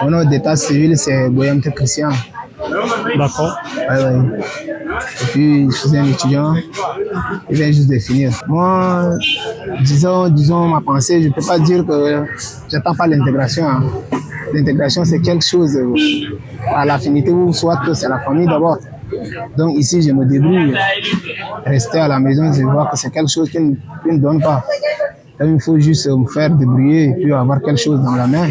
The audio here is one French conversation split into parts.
Mon nom d'état civil, c'est Boyamte Christian. D'accord. Ouais, ouais. Et puis, je suis un étudiant. Il vient juste de finir. Moi, disons ma pensée, je ne peux pas dire que j'attends pas l'intégration. Hein. L'intégration, c'est quelque chose à l'affinité ou soit que c'est la famille d'abord. Donc ici, je me débrouille. Rester à la maison, je vois que c'est quelque chose qui ne donne pas. Donc, il faut juste me faire débrouiller et puis avoir quelque chose dans la main.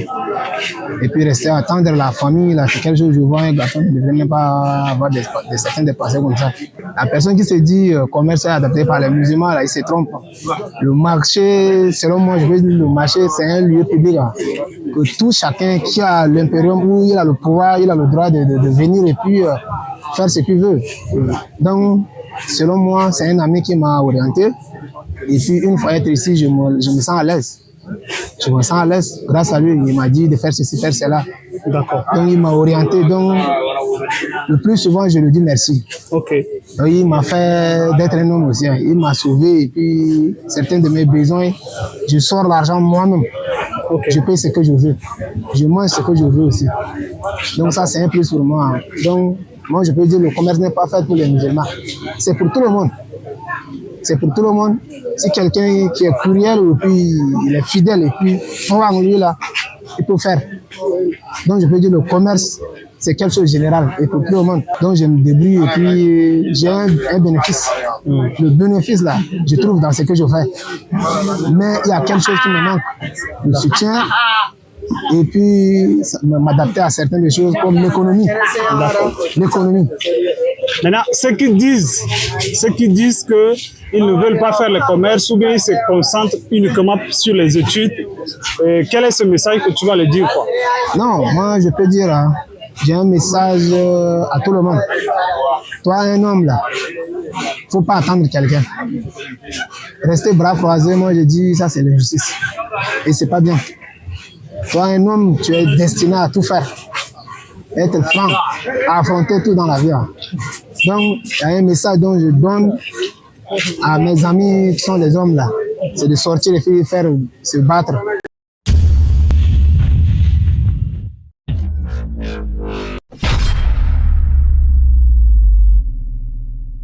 Et puis rester à attendre la famille, là, c'est quelque chose que je vois un garçon qui ne devrait même pas avoir certaines pensées comme ça. La personne qui se dit commerce est adapté par les musulmans, là, il se trompe. Le marché, selon moi, je veux dire, le marché, c'est un lieu public. Là, que tout chacun qui a l'impérium, où il a le pouvoir, il a le droit de venir et puis faire ce qu'il veut. Donc, selon moi, c'est un ami qui m'a orienté. Et puis, une fois être ici, je me sens à l'aise. Je me sens à l'aise grâce à lui. Il m'a dit de faire ceci, faire cela. D'accord. Donc, il m'a orienté. Donc, le plus souvent, je lui dis merci. Ok. Donc, il m'a fait d'être un homme aussi. Il m'a sauvé. Et puis, certains de mes besoins, je sors l'argent moi-même. Okay. Je paye ce que je veux. Je mange ce que je veux aussi. Donc, ça, c'est un plus pour moi. Donc, moi, je peux dire que le commerce n'est pas fait pour les musulmans. C'est pour tout le monde. C'est pour tout le monde. Si quelqu'un qui est curieux et puis il est fidèle et puis foi en lui là, il peut faire. Donc je peux dire que le commerce, c'est quelque chose de général et pour tout le monde. Donc je me débrouille et puis j'ai un bénéfice. Le bénéfice là, je trouve dans ce que je fais. Mais il y a quelque chose qui me manque. Le soutien et puis m'adapter à certaines choses comme l'économie. L'économie. Maintenant, ceux qui disent qu'ils ne veulent pas faire le commerce ou bien ils se concentrent uniquement sur les études, quel est ce message que tu vas leur dire quoi? Non, moi je peux dire, hein, j'ai un message à tout le monde. Toi, un homme là, faut pas attendre quelqu'un. Rester bras croisés, moi je dis ça c'est l'injustice. Et c'est pas bien. Toi, un homme, tu es destiné à tout faire. Être franc, à affronter tout dans la vie. Donc, il y a un message dont je donne à mes amis qui sont les hommes là. C'est de sortir et faire se battre.